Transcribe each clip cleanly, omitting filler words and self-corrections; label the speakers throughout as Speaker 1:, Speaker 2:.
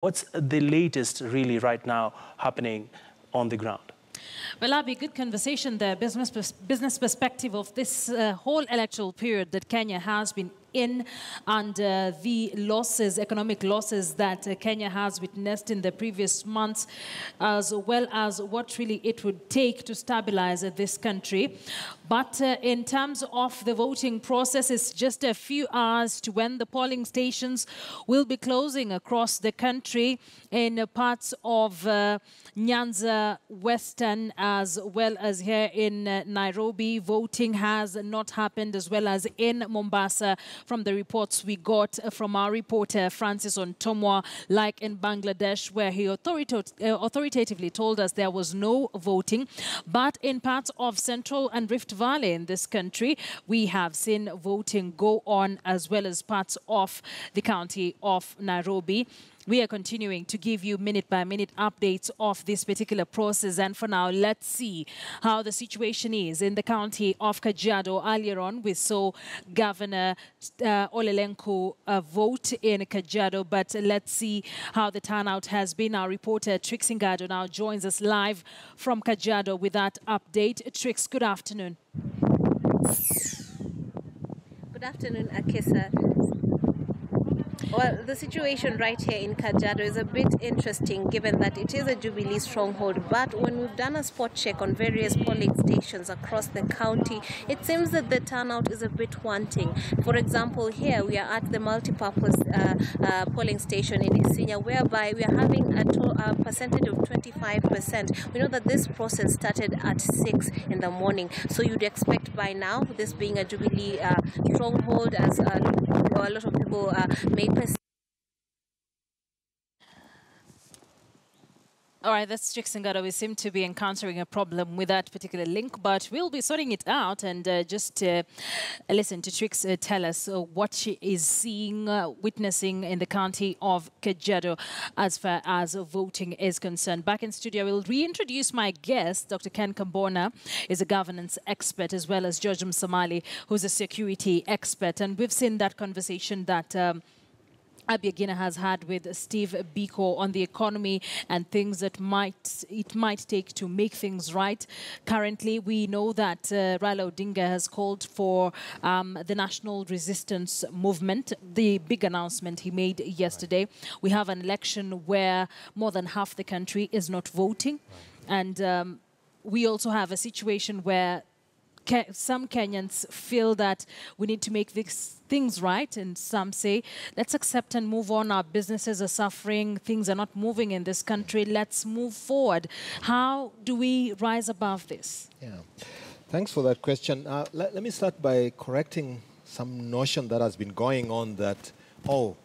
Speaker 1: What's the latest really right now happening on the ground?
Speaker 2: Well, Abby, good conversation there. Business perspective of this whole electoral period that Kenya has been in, and the losses, economic losses that Kenya has witnessed in the previous months, as well as what really it would take to stabilize this country. But in terms of the voting process, it's just a few hours to when the polling stations will be closing across the country in parts of Nyanza, Western, as well as here in Nairobi. Voting has not happened, as well as in Mombasa, from the reports we got from our reporter Francis Ontomwa, like in Bangladesh, where he authoritatively told us there was no voting. But in parts of Central and Rift Valley in this country, we have seen voting go on, as well as parts of the county of Nairobi. We are continuing to give you minute-by-minute updates of this particular process. And for now, let's see how the situation is in the county of Kajiado. Earlier on, we saw Governor Olelenku vote in Kajiado, but let's see how the turnout has been. Our reporter, Trix Ngado, now joins us live from Kajiado with that update. Trix, good afternoon.
Speaker 3: Good afternoon, Akisa. Well, the situation right here in Kajiado is a bit interesting, given that it is a Jubilee stronghold. But when we've done a spot check on various polling stations across the county, it seems that the turnout is a bit wanting. For example, here we are at the multipurpose polling station in Isinya, whereby we are having a percentage of 25%. We know that this process started at 6 in the morning, so you'd expect by now, this being a Jubilee stronghold, as a lot of people may perceive.
Speaker 2: All right, that's Trix Ngado. We seem to be encountering a problem with that particular link, but we'll be sorting it out. And just listen to Trix tell us what she is seeing, witnessing in the county of Kajiado as far as voting is concerned. Back in studio, we'll reintroduce my guest. Dr. Ken Kambona is a governance expert, as well as George Msamali, who's a security expert. And we've seen that conversation that Abiagina has had with Steve Biko on the economy and things that it might take to make things right. Currently, we know that Raila Odinga has called for the National Resistance Movement, the big announcement he made yesterday. We have an election where more than half the country is not voting. And we also have a situation where some Kenyans feel that we need to make these things right, and some say, let's accept and move on. Our businesses are suffering. Things are not moving in this country. Let's move forward. How do we rise above this?
Speaker 4: Yeah, thanks for that question. Let me start by correcting some notion that has been going on that, the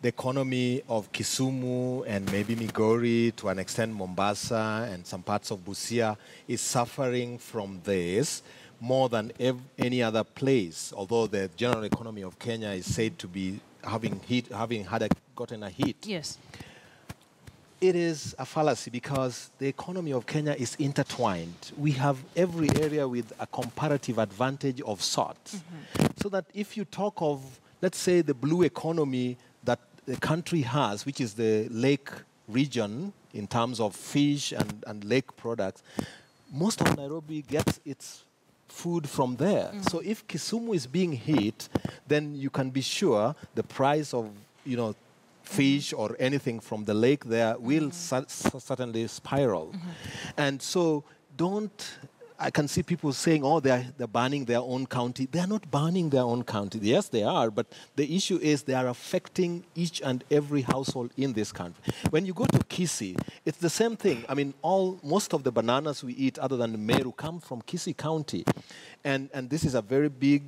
Speaker 4: economy of Kisumu and maybe Migori, to an extent Mombasa and some parts of Busia, is suffering from this more than any other place, although the general economy of Kenya is said to be having gotten a hit.
Speaker 2: Yes.
Speaker 4: It is a fallacy because the economy of Kenya is intertwined. We have every area with a comparative advantage of sorts. So that if you talk of, let's say, the blue economy that the country has, which is the lake region in terms of fish and lake products, most of Nairobi gets its food from there. So if Kisumu is being hit, then you can be sure the price of, fish or anything from the lake there will certainly spiral. And so I can see people saying, they're banning their own county. They're not banning their own county. Yes, they are, but the issue is they are affecting each and every household in this country. When you go to Kisii, it's the same thing. I mean, most of the bananas we eat, other than Meru, come from Kisii County. And this is a very big,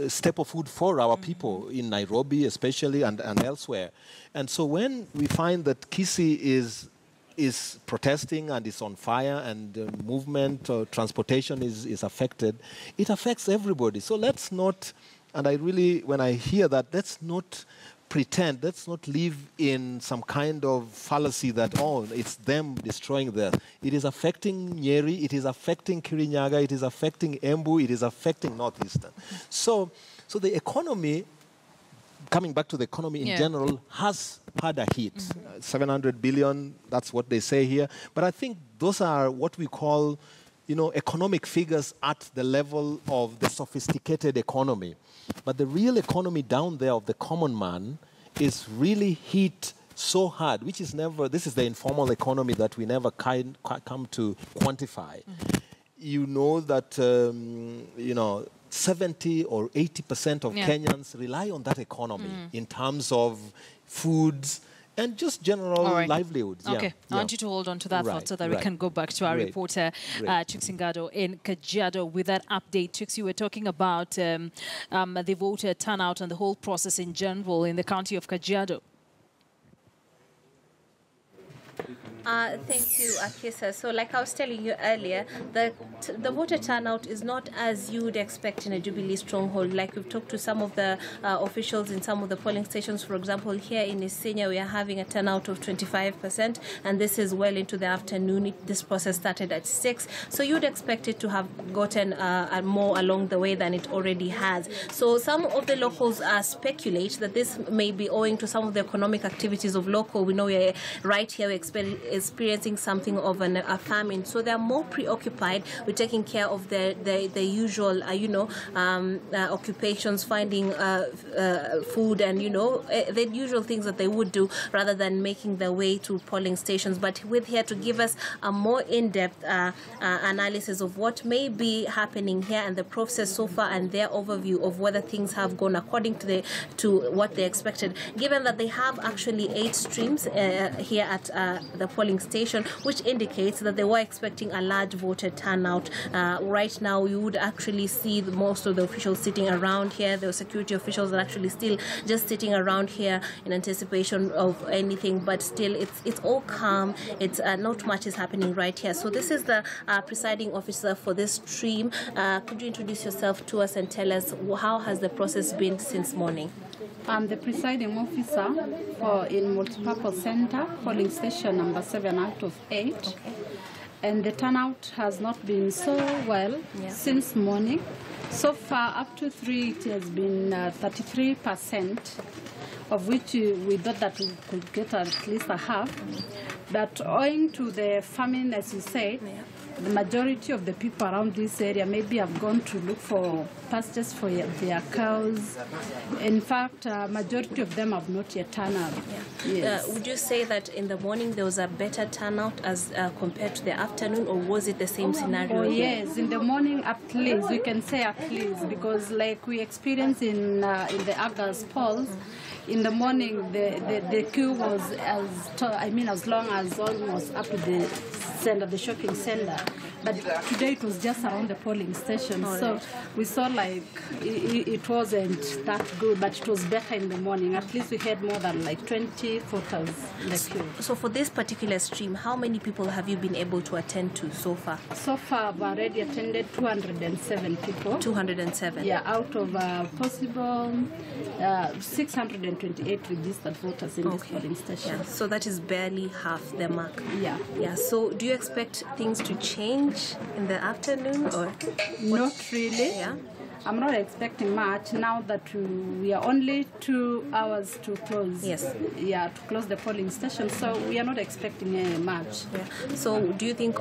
Speaker 4: staple food for our people in Nairobi, especially, and elsewhere. And so when we find that Kisii is protesting and is on fire and movement or transportation is affected, it affects everybody. So let's not, and when I hear that, let's not pretend, let's not live in some kind of fallacy that, it's them destroying this. It is affecting Nyeri, it is affecting Kirinyaga, it is affecting Embu, it is affecting Northeastern. So the economy coming back to the economy in general, has had a hit. 700 billion, that's what they say here. But I think those are what we call, economic figures at the level of the sophisticated economy. But the real economy down there of the common man is really hit so hard, which is never, this is the informal economy that we never come to quantify. You know that, 70 or 80% of Kenyans rely on that economy in terms of foods and just general livelihoods.
Speaker 2: Okay, I want you to hold on to that thought so that we can go back to our reporter, Chuksingado in Kajiado, with that update. Chux, you were talking about the voter turnout and the whole process in general in the county of Kajiado.
Speaker 3: Thank you, Akisa. So like I was telling you earlier, the voter turnout is not as you would expect in a Jubilee stronghold. Like we've talked to some of the officials in some of the polling stations. For example, here in Isinya, we are having a turnout of 25%, and this is well into the afternoon. This process started at 6. So you'd expect it to have gotten more along the way than it already has. So some of the locals speculate that this may be owing to some of the economic activities of local. We know we're right here, we're experiencing something of a famine, so they're more preoccupied with taking care of the usual, occupations, finding food and the usual things that they would do, rather than making their way to polling stations. But with here to give us a more in-depth analysis of what may be happening here and the process so far, and their overview of whether things have gone according to what they expected, given that they have actually 8 streams here at the polling station, which indicates that they were expecting a large voter turnout. Right now, you would actually see most of the officials sitting around here. The security officials are actually still just sitting around here in anticipation of anything, but still it's all calm. It's not much is happening right here. So this is the presiding officer for this stream. Could you introduce yourself to us and tell us how has the process been since morning?
Speaker 5: I'm the presiding officer in Multipurpose Center, polling station number 7 out of 8. Okay. And the turnout has not been so well since morning. So far, up to 3, it has been 33%, of which we thought that we could get at least a half. But owing to the famine, as you said, the majority of the people around this area maybe have gone to look for pastures for their cows. In fact, majority of them have not yet turned up. Yes.
Speaker 3: Would you say that in the morning there was a better turnout as compared to the afternoon, or was it the same scenario?
Speaker 5: Yes, in the morning at least, we can say at least, because like we experienced in the August polls, in the morning the queue was as long as almost up to the center, the shopping center. But today it was just around the polling station. So we saw like it wasn't that good, but it was better in the morning. At least we had more than like 20 voters in the queue.
Speaker 3: So for this particular stream, how many people have you been able to attend to so far?
Speaker 5: So far I've already attended 207 people.
Speaker 3: 207?
Speaker 5: Yeah, out of possible 628 registered voters in this polling station.
Speaker 3: Yeah, so that is barely half the mark.
Speaker 5: Yeah.
Speaker 3: Yeah. So do you expect things to change in the afternoon, or
Speaker 5: not really?
Speaker 3: Yeah.
Speaker 5: I'm not expecting much now that we are only 2 hours to close.
Speaker 3: Yes.
Speaker 5: Yeah, to close the polling station. So we are not expecting much.
Speaker 3: Yeah. So do you think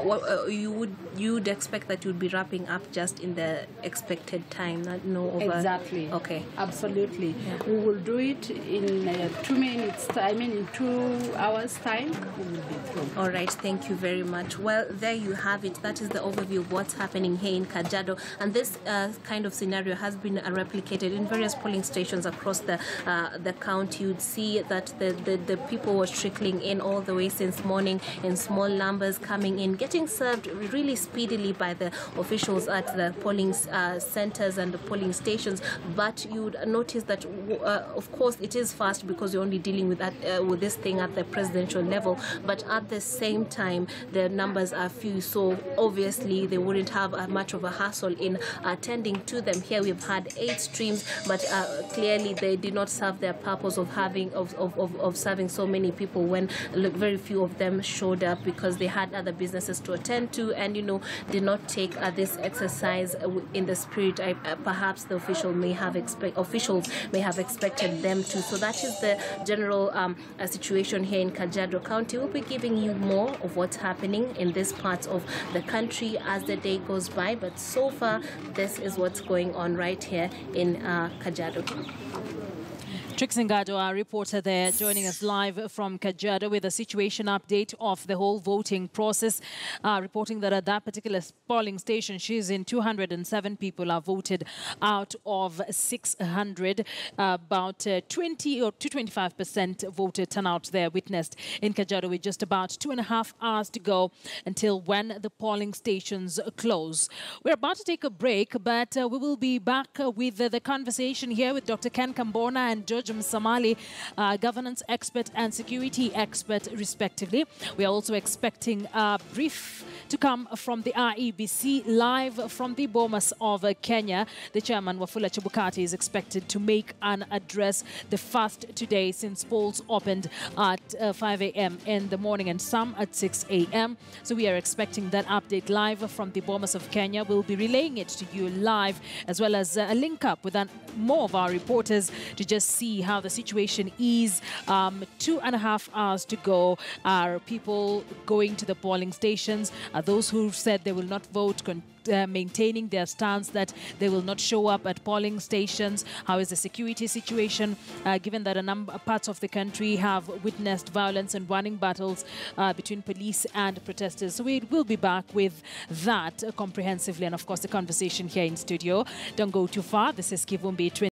Speaker 3: you'd expect that you'd be wrapping up just in the expected time? Over?
Speaker 5: Exactly.
Speaker 3: Okay.
Speaker 5: Absolutely.
Speaker 3: Yeah.
Speaker 5: We will do it in 2 minutes. In 2 hours time. We will be through.
Speaker 3: All right. Thank you very much. Well, there you have it. That is the overview of what's happening here in Kajiado, and this kind of scenario has been replicated in various polling stations across the county. You'd see that the people were trickling in all the way since morning in small numbers, coming in, getting served really speedily by the officials at the polling centers and the polling stations. But you would notice that, of course, it is fast because you're only dealing with this thing at the presidential level. But at the same time, the numbers are few, so obviously they wouldn't have much of a hassle in attending to them. them. Here we've had 8 streams, but clearly they did not serve their purpose of having of serving so many people when very few of them showed up because they had other businesses to attend to, and did not take this exercise in the spirit perhaps the officials may have expected them to. So that is the general situation here in Kajiado County. We'll be giving you more of what's happening in this part of the country as the day goes by, but so far this is what's going on right here in Kajiado.
Speaker 2: Trix Ngado, our reporter there, joining us live from Kajiado with a situation update of the whole voting process, reporting that at that particular polling station she's in, 207 people are voted out of 600. About 20 or 25% voted turnout there witnessed in Kajiado, with just about 2.5 hours to go until when the polling stations close. We're about to take a break, but we will be back with the conversation here with Dr. Ken Kambona and George Samali, governance expert and security expert, respectively. We are also expecting a brief to come from the REBC live from the Bomas of Kenya. The chairman, Wafula Chebukati, is expected to make an address, the first today since polls opened at 5 a.m. in the morning and some at 6 a.m. So we are expecting that update live from the Bomas of Kenya. We'll be relaying it to you live, as well as a link up with more of our reporters to just see how the situation is. 2.5 hours to go. Are people going to the polling stations? Are those who said they will not vote maintaining their stance that they will not show up at polling stations? How is the security situation, given that a number of parts of the country have witnessed violence and running battles between police and protesters? So we will be back with that comprehensively, and of course the conversation here in studio. Don't go too far. This is Kivumbi2017.